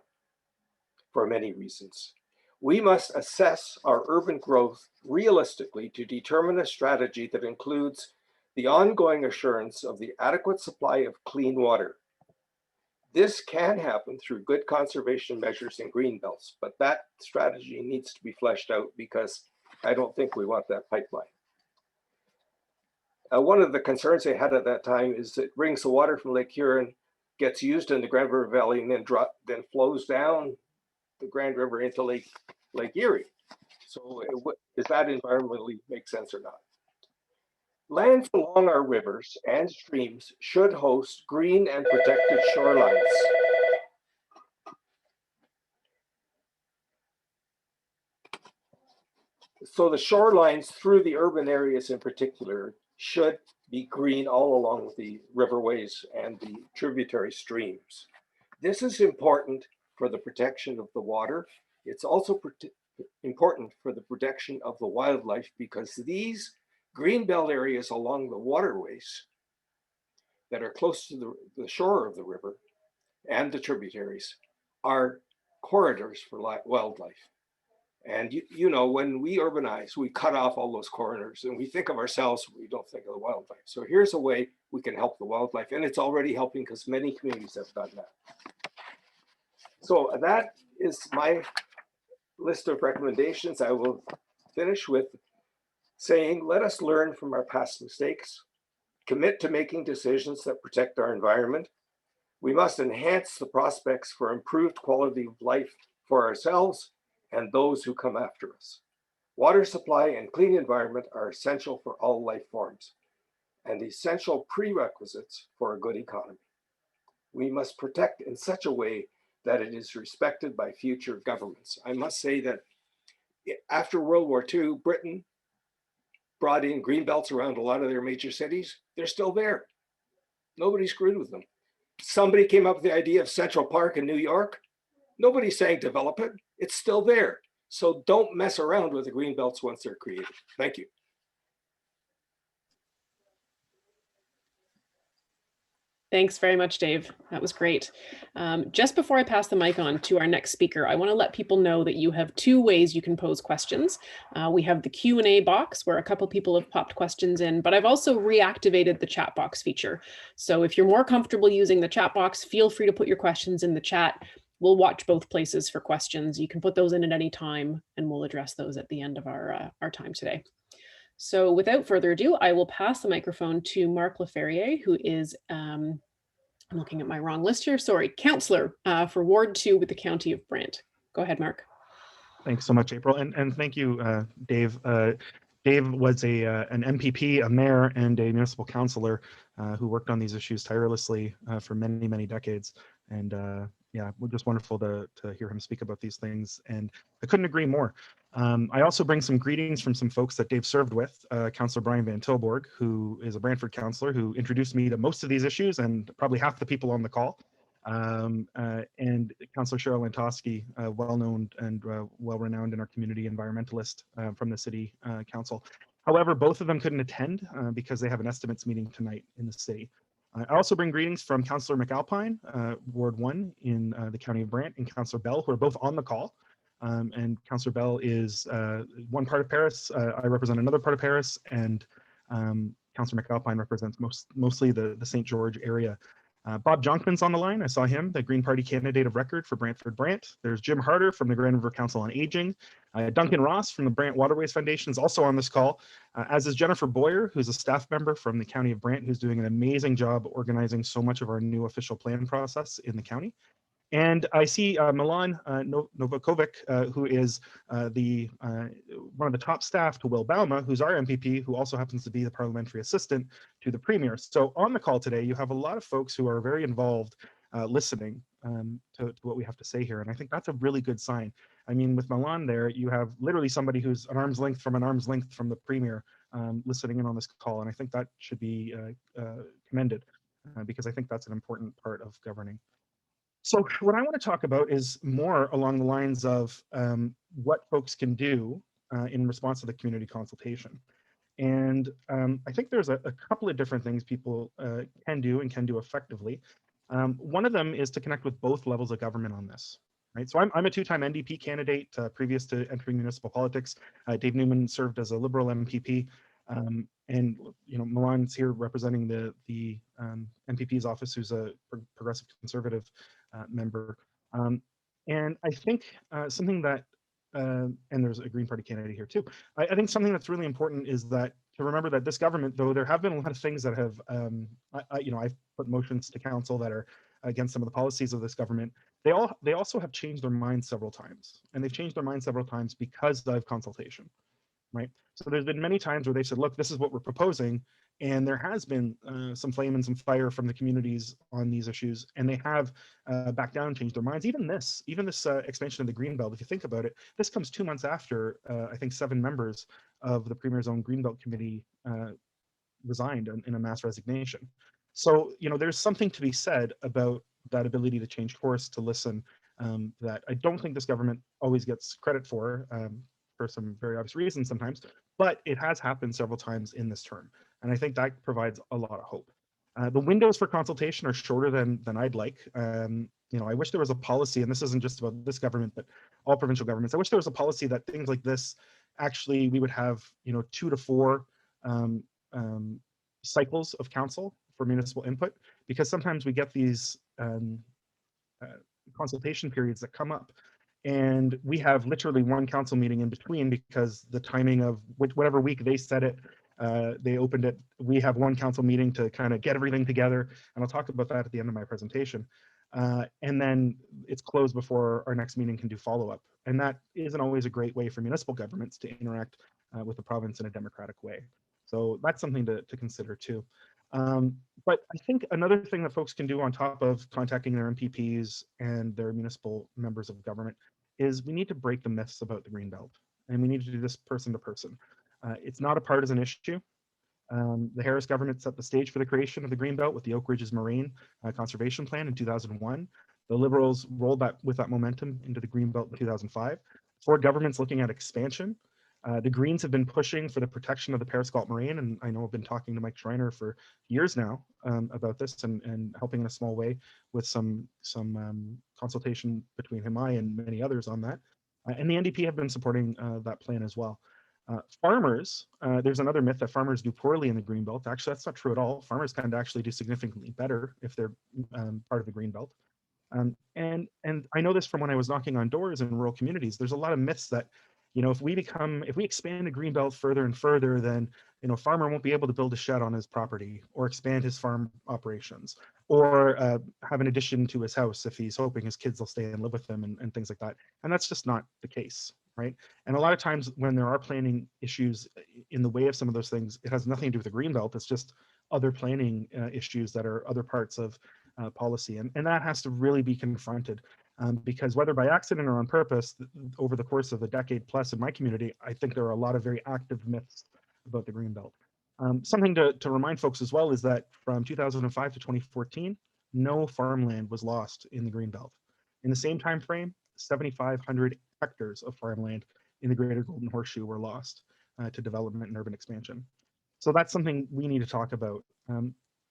for many reasons. We must assess our urban growth realistically to determine a strategy that includes the ongoing assurance of the adequate supply of clean water. This can happen through good conservation measures in greenbelts, but that strategy needs to be fleshed out because I don't think we want that pipeline. One of the concerns they had at that time is it brings the water from Lake Huron, gets used in the Grand River Valley, and then flows down the Grand River into Lake Erie. So does that environmentally make sense or not? Lands along our rivers and streams should host green and protected shorelines. So the shorelines through the urban areas in particular should be green all along the riverways and the tributary streams. This is important for the protection of the water. It's also important for the protection of the wildlife, because these greenbelt areas along the waterways that are close to the shore of the river and the tributaries are corridors for wildlife. And you know, when we urbanize, we cut off all those corridors and we think of ourselves, we don't think of the wildlife. So here's a way we can help the wildlife, and it's already helping because many communities have done that. So that is my list of recommendations. I will finish with saying, let us learn from our past mistakes, commit to making decisions that protect our environment. We must enhance the prospects for improved quality of life for ourselves and those who come after us. Water supply and clean environment are essential for all life forms and essential prerequisites for a good economy. We must protect in such a way that it is respected by future governments. I must say that after World War II, Britain brought in green belts around a lot of their major cities. They're still there. Nobody screwed with them. Somebody came up with the idea of Central Park in New York. Nobody's saying develop it. It's still there. So don't mess around with the green belts once they're created. Thank you. Thanks very much, Dave. That was great. Just before I pass the mic on to our next speaker, I want to let people know that you have two ways you can pose questions. We have the Q&A box where a couple people have popped questions in, but I've also reactivated the chat box feature. So if you're more comfortable using the chat box, feel free to put your questions in the chat. We'll watch both places for questions. You can put those in at any time and we'll address those at the end of our time today. So without further ado, I will pass the microphone to Mark Laferriere, who is, I'm looking at my wrong list here, sorry, Councillor for Ward 2 with the County of Brant. Go ahead, Mark. Thanks so much, April, and thank you, Dave. Dave was an MPP, a mayor, and a municipal councillor who worked on these issues tirelessly for many, many decades. And yeah, just wonderful to hear him speak about these things. And I couldn't agree more. I also bring some greetings from some folks that Dave served with, Councillor Brian Van Tilborg, who is a Brantford councillor who introduced me to most of these issues and probably half the people on the call. And Councillor Cheryl Antosky, well-known and well-renowned in our community environmentalist from the City Council. However, both of them couldn't attend because they have an estimates meeting tonight in the city. I also bring greetings from Councillor McAlpine, Ward 1 in the County of Brant, and Councillor Bell, who are both on the call. And Councillor Bell is one part of Paris. I represent another part of Paris, and Councillor McAlpine represents mostly the St. George area. Bob Jonkman's on the line. I saw him, the Green Party candidate of record for Brantford Brant. There's Jim Harder from the Grand River Council on Aging. Duncan Ross from the Brant Waterways Foundation is also on this call, as is Jennifer Boyer, who's a staff member from the County of Brant, who's doing an amazing job organizing so much of our new official plan process in the county. And I see Milan Novakovic, who is one of the top staff to Will Bauma, who's our MPP, who also happens to be the parliamentary assistant to the Premier. So on the call today, you have a lot of folks who are very involved listening to what we have to say here. And I think that's a really good sign. I mean, with Milan there, you have literally somebody who's an arm's length from the Premier listening in on this call. And I think that should be commended because I think that's an important part of governing. So what I want to talk about is more along the lines of what folks can do in response to the community consultation. And I think there's a couple of different things people can do effectively. One of them is to connect with both levels of government on this. Right, so I'm a two-time NDP candidate previous to entering municipal politics. Dave Newman served as a Liberal MPP. And you know, Milan's here representing the MPP's office, who's a progressive conservative member. And I think something that, and there's a Green Party candidate here too. I think something that's really important is that to remember that this government, though there have been a lot of things that have, I've put motions to council that are against some of the policies of this government. They also have changed their minds several times, and they've changed their minds several times because of consultation. Right. So there's been many times where they said, look, this is what we're proposing. And there has been some flame and some fire from the communities on these issues, and they have backed down and changed their minds. Even this expansion of the Greenbelt, if you think about it, this comes 2 months after I think 7 members of the Premier's own Greenbelt Committee resigned in a mass resignation. So, you know, there's something to be said about that ability to change course, to listen, that I don't think this government always gets credit for some very obvious reasons sometimes, but it has happened several times in this term. And I think that provides a lot of hope. The windows for consultation are shorter than I'd like. You know, I wish there was a policy, and this isn't just about this government, but all provincial governments. I wish there was a policy that things like this, actually, we would have, you know, 2 to 4 cycles of council for municipal input, because sometimes we get these consultation periods that come up, and we have literally 1 council meeting in between because the timing of whatever week they set it, they opened it. We have 1 council meeting to kind of get everything together, and I'll talk about that at the end of my presentation. And then it's closed before our next meeting can do follow-up. And that isn't always a great way for municipal governments to interact with the province in a democratic way. So that's something to consider too. But I think another thing that folks can do on top of contacting their MPPs and their municipal members of government is we need to break the myths about the Greenbelt, and we need to do this person to person. It's not a partisan issue. The Harris government set the stage for the creation of the Greenbelt with the Oak Ridges Moraine Conservation Plan in 2001. The Liberals rolled that with that momentum into the Greenbelt in 2005. Ford government's looking at expansion. The Greens have been pushing for the protection of the Periscalt Moraine, and I know I've been talking to Mike Schreiner for years now about this, and helping in a small way with some consultation between him and many others on that. And the NDP have been supporting that plan as well. Farmers, there's another myth that farmers do poorly in the Greenbelt. Actually, that's not true at all. Farmers tend to actually do significantly better if they're part of the Greenbelt. And I know this from when I was knocking on doors in rural communities. There's a lot of myths that, you know, if we expand the Greenbelt further and further, then, you know, farmer won't be able to build a shed on his property or expand his farm operations, or have an addition to his house if he's hoping his kids will stay and live with him, and things like that. And that's just not the case, right? And a lot of times when there are planning issues in the way of some of those things, it has nothing to do with the Greenbelt. It's just other planning issues that are other parts of policy. And that has to really be confronted. Because whether by accident or on purpose, over the course of a decade plus in my community, I think there are a lot of very active myths about the Greenbelt. Something to remind folks as well is that from 2005 to 2014, no farmland was lost in the Greenbelt. In the same time frame, 7,500 hectares of farmland in the Greater Golden Horseshoe were lost to development and urban expansion. So that's something we need to talk about.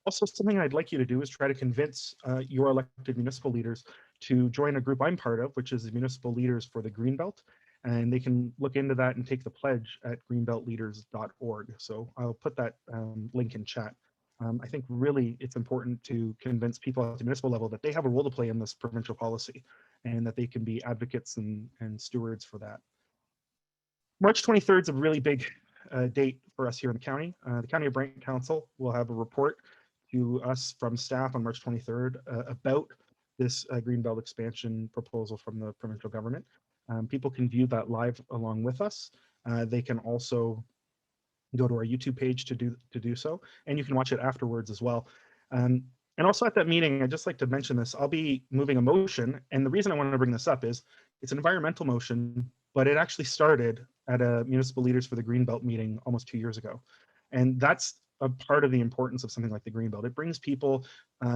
Also, something I'd like you to do is try to convince your elected municipal leaders to join a group I'm part of, which is the Municipal Leaders for the Greenbelt. And they can look into that and take the pledge at greenbeltleaders.org. So I'll put that link in chat. I think really it's important to convince people at the municipal level that they have a role to play in this provincial policy, and that they can be advocates and stewards for that. March 23rd is a really big date for us here in the county. The County of Brant Council will have a report to us from staff on March 23rd about this Greenbelt expansion proposal from the provincial government. People can view that live along with us. They can also go to our YouTube page to do so, and you can watch it afterwards as well. And also at that meeting, I'd just like to mention this, I'll be moving a motion, and the reason I wanted to bring this up is it's an environmental motion, but it actually started at a Municipal Leaders for the Greenbelt meeting almost 2 years ago. And that's a part of the importance of something like the Greenbelt. It brings people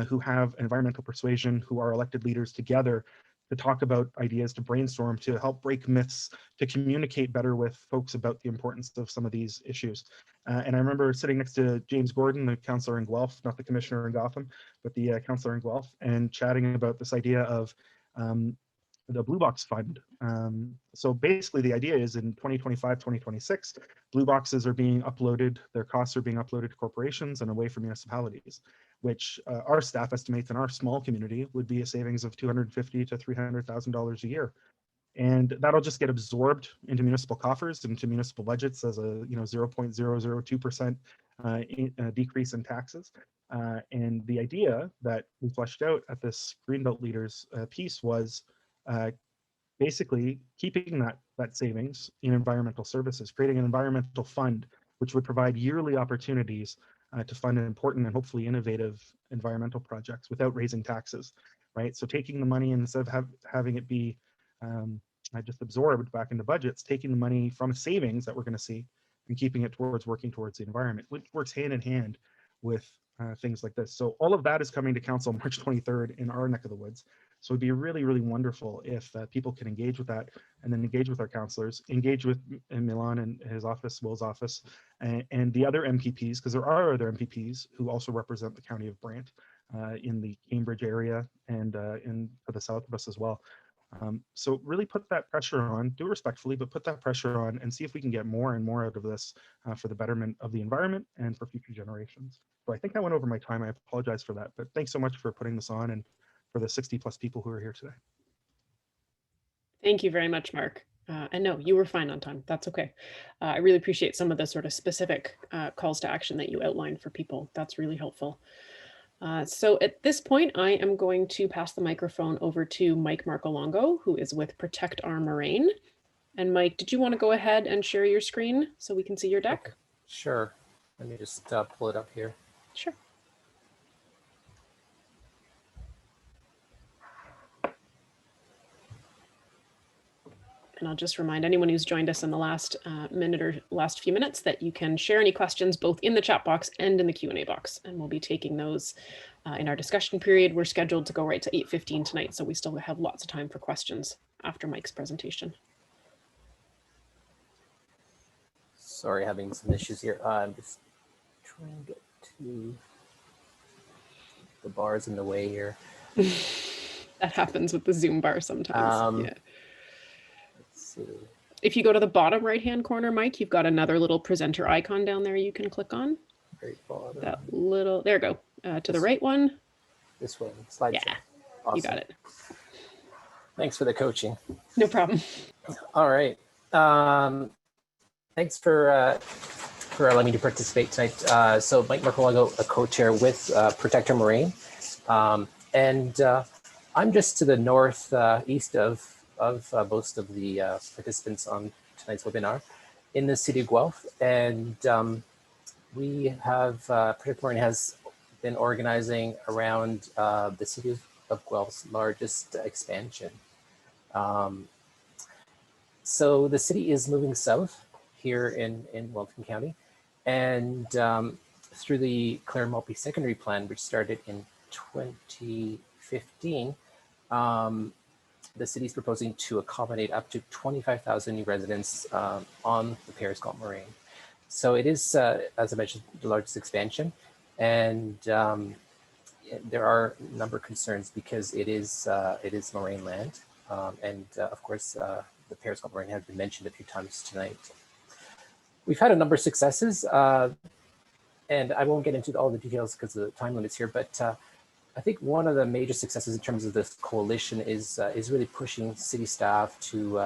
who have environmental persuasion, who are elected leaders, together to talk about ideas, to brainstorm, to help break myths, to communicate better with folks about the importance of some of these issues. And I remember sitting next to James Gordon, the councillor in Guelph, not the commissioner in Gotham, but the councillor in Guelph, and chatting about this idea of the Blue Box Fund. So basically the idea is in 2025, 2026, Blue Boxes are being uploaded, their costs are being uploaded to corporations and away from municipalities, which our staff estimates in our small community would be a savings of $250,000 to $300,000 a year. And that'll just get absorbed into municipal coffers, into municipal budgets as a 0.002% decrease in taxes. And the idea that we fleshed out at this Greenbelt Leaders piece was basically keeping that savings in environmental services, creating an environmental fund which would provide yearly opportunities to fund important and hopefully innovative environmental projects without raising taxes, right? So taking the money, instead of having it be just absorbed back into budgets, taking the money from savings that we're going to see and keeping it towards working towards the environment, which works hand in hand with things like this. So all of that is coming to council March 23rd in our neck of the woods. So it'd be really, really wonderful if people can engage with that, and then engage with our councillors, engage with Milan and his office, Will's office, and the other MPPs, because there are other MPPs who also represent the county of Brant in the Cambridge area and in to the south of us as well. So really put that pressure on, do it respectfully, but put that pressure on and see if we can get more and more out of this for the betterment of the environment and for future generations. So I think I went over my time. I apologize for that, but thanks so much for putting this on and for the 60+ people who are here today. Thank you very much, Mark. And no, you were fine on time. That's okay. I really appreciate some of the sort of specific calls to action that you outlined for people. That's really helpful. So at this point, I am going to pass the microphone over to Mike Marcolongo, who is with Protect Our Moraine. And Mike, did you want to go ahead and share your screen so we can see your deck? Okay. Sure. Let me just pull it up here. Sure. And I'll just remind anyone who's joined us in the last minute or last few minutes that you can share any questions both in the chat box and in the Q&A box. And we'll be taking those in our discussion period. We're scheduled to go right to 8:15 tonight, so we still have lots of time for questions after Mike's presentation. Sorry, having some issues here. I'm just trying to get to the bars in the way here. That happens with the Zoom bar sometimes. Yeah. Let's see. If you go to the bottom right-hand corner, Mike, you've got another little presenter icon down there you can click on. Very bottom. That little, there you go. To the right one. This one, slide. Yeah, awesome. You got it. Thanks for the coaching. No problem. All right. Thanks for allowing me to participate tonight. So Mike Marcolongo, a co-chair with Protect Our Moraine. And I'm just to the northeast of most of the participants on tonight's webinar in the city of Guelph. And we have, Protect Moraine has been organizing around the city of Guelph's largest expansion. So the city is moving south here in Wellington County, and through the Clare Multi-Secondary Plan, which started in 2015, the city is proposing to accommodate up to 25,000 new residents on the Pearscott Moraine. So it is, as I mentioned, the largest expansion, and there are a number of concerns because it is moraine land, and of course, the Pearscott Moraine has been mentioned a few times tonight. We've had a number of successes, and I won't get into all the details because of the time limits here, but I think one of the major successes in terms of this coalition is really pushing city staff to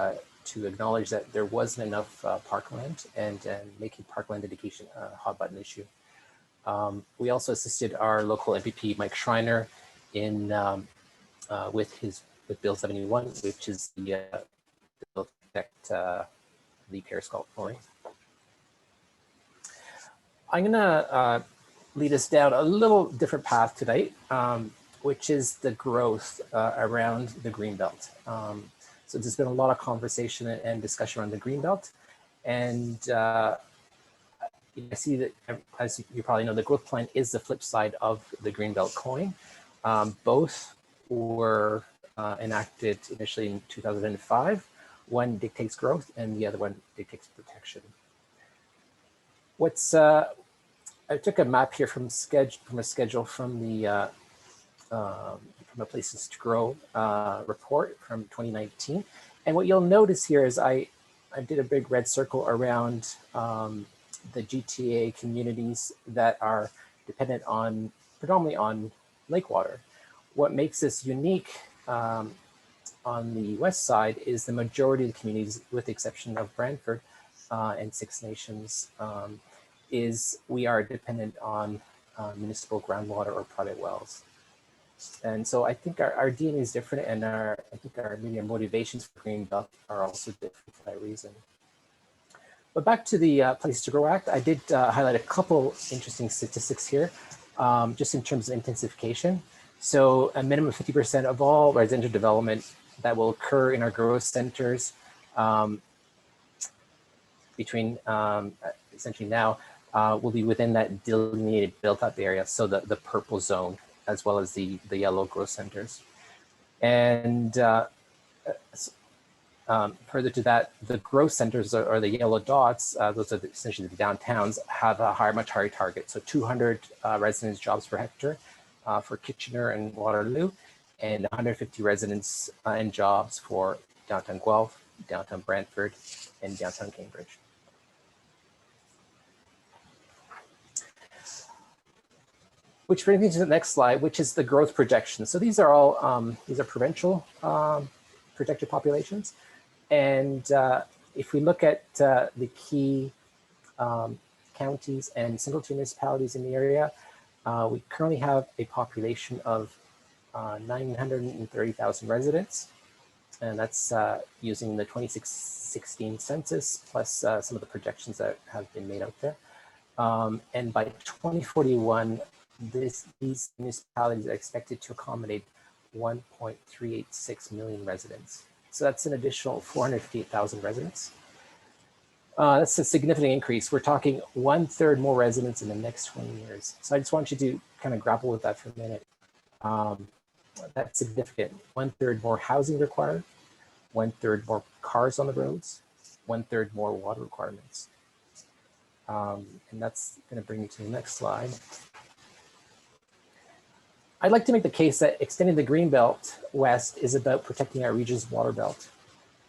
acknowledge that there wasn't enough parkland and making parkland dedication a hot button issue. We also assisted our local MPP, Mike Schreiner, in with Bill 71, which is the bill to protect the Pearscott Moraine. I'm gonna lead us down a little different path tonight, which is the growth around the Greenbelt. So there's been a lot of conversation and discussion around the Greenbelt, and I see that, as you probably know, the growth plan is the flip side of the Greenbelt coin. Both were enacted initially in 2005. One dictates growth, and the other one dictates protection. I took a map here from a schedule from the from a Places to Grow report from 2019, and what you'll notice here is I did a big red circle around the GTA communities that are dependent predominantly on lake water. What makes this unique on the west side is the majority of the communities, with the exception of Brantford and Six Nations, is we are dependent on municipal groundwater or private wells. And so I think our DNA is different, and I think maybe our motivations for Greenbelt are also different for that reason. But back to the Places to Grow Act, I did highlight a couple interesting statistics here, just in terms of intensification. So a minimum of 50% of all residential development that will occur in our growth centers between essentially now will be within that delineated built up area. So the purple zone, as well as the yellow growth centers. And further to that, the growth centers or the yellow dots, those are essentially the downtowns, have a much higher target. So 200 residence jobs per hectare for Kitchener and Waterloo, and 150 residents and jobs for downtown Guelph, downtown Brantford, and downtown Cambridge. Which brings me to the next slide, which is the growth projections. So these are all provincial projected populations. And if we look at the key counties and single-tier municipalities in the area, we currently have a population of 930,000 residents. And that's using the 2016 census plus some of the projections that have been made out there. And by 2041, these municipalities are expected to accommodate 1.386 million residents. So that's an additional 458,000 residents. That's a significant increase. We're talking 1/3 more residents in the next 20 years. So I just want you to kind of grapple with that for a minute. That's significant. 1/3 more housing required, 1/3 more cars on the roads, 1/3 more water requirements. And that's going to bring me to the next slide. I'd like to make the case that extending the Greenbelt west is about protecting our region's water belt.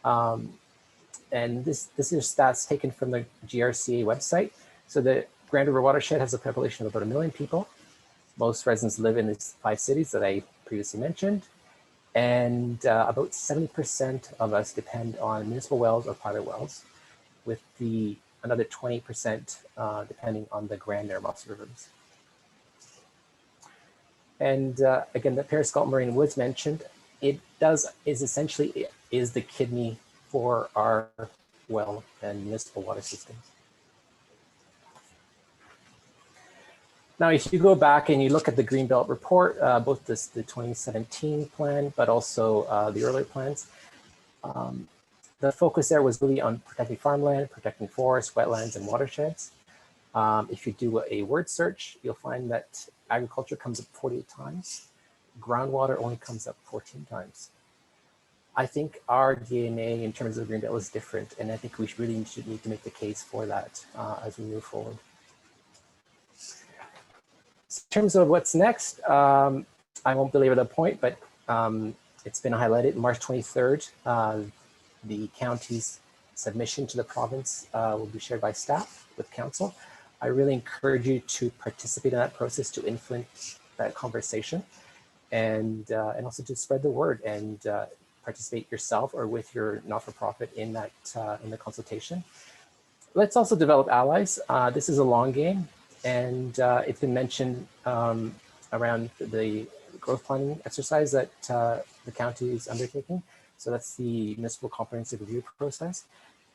And this is stats taken from the GRCA website. So the Grand River watershed has a population of about 1 million people. Most residents live in these 5 cities that I previously mentioned. And about 70% of us depend on municipal wells or private wells, with another 20% depending on the Grand Narragansett rivers. And again, the Periscott Marine was mentioned. It is the kidney for our well and municipal water systems. Now, if you go back and you look at the Greenbelt report, both the 2017 plan, but also the earlier plans, the focus there was really on protecting farmland, protecting forests, wetlands, and watersheds. If you do a word search, you'll find that agriculture comes up 48 times. Groundwater only comes up 14 times. I think our DNA in terms of Greenbelt is different, and I think we really need to make the case for that as we move forward. So in terms of what's next, I won't belabor the point, but it's been highlighted. March 23rd, the county's submission to the province will be shared by staff with council. I really encourage you to participate in that process, to influence that conversation, and also to spread the word and participate yourself or with your not-for-profit in that in the consultation. Let's also develop allies. This is a long game, and it's been mentioned around the growth planning exercise that the county is undertaking. So that's the municipal comprehensive review process,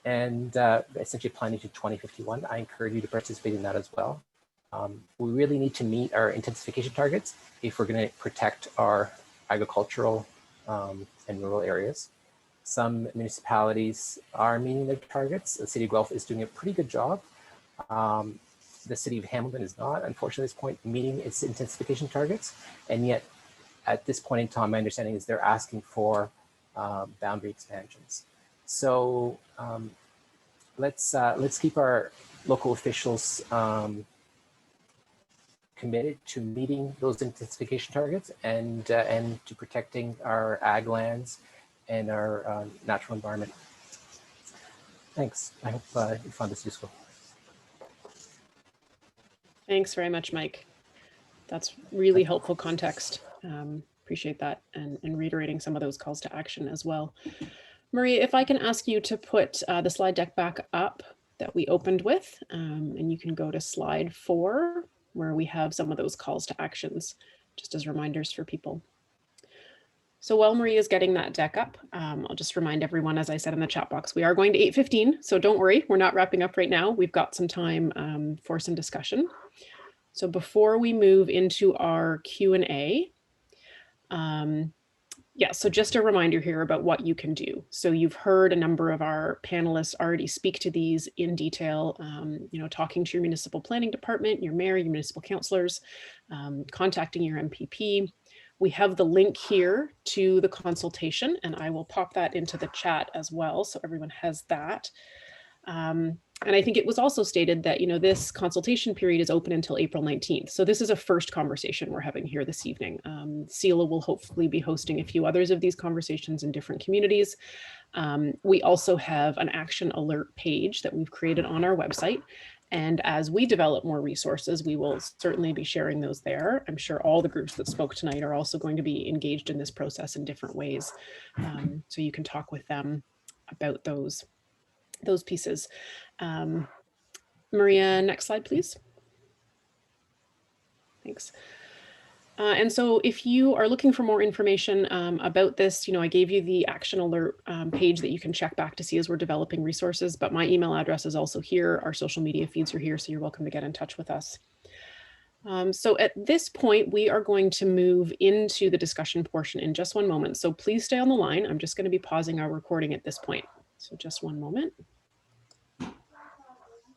and essentially planning to 2051. I encourage you to participate in that as well. We really need to meet our intensification targets if we're going to protect our agricultural and rural areas. Some municipalities are meeting their targets. The city of Guelph is doing a pretty good job. The city of Hamilton is not, unfortunately, at this point, meeting its intensification targets. And yet, at this point in time, my understanding is they're asking for boundary expansions. So let's keep our local officials committed to meeting those intensification targets and to protecting our ag lands and our natural environment. Thanks. I hope you found this useful. Thanks very much, Mike. That's really helpful context. Appreciate that, and reiterating some of those calls to action as well. Maria, if I can ask you to put the slide deck back up that we opened with, and you can go to slide 4, where we have some of those calls to actions, just as reminders for people. So while Maria is getting that deck up, I'll just remind everyone, as I said in the chat box, we are going to 8:15. So don't worry, we're not wrapping up right now. We've got some time for some discussion. So before we move into our Q&A, yeah, so just a reminder here about what you can do. So you've heard a number of our panelists already speak to these in detail, you know, talking to your municipal planning department, your mayor, your municipal councillors, contacting your MPP. We have the link here to the consultation, and I will pop that into the chat as well, so everyone has that. And I think it was also stated that, you know, this consultation period is open until April 19th. So this is a first conversation we're having here this evening. CELA will hopefully be hosting a few others of these conversations in different communities. We also have an action alert page that we've created on our website. And as we develop more resources, we will certainly be sharing those there. I'm sure all the groups that spoke tonight are also going to be engaged in this process in different ways. So you can talk with them about those pieces. Maria, next slide, please. Thanks. And so if you are looking for more information about this, you know, I gave you the action alert page that you can check back to see as we're developing resources, but my email address is also here. Our social media feeds are here, so you're welcome to get in touch with us. So at this point, we are going to move into the discussion portion in just one moment. So please stay on the line. I'm just going to be pausing our recording at this point. So just one moment.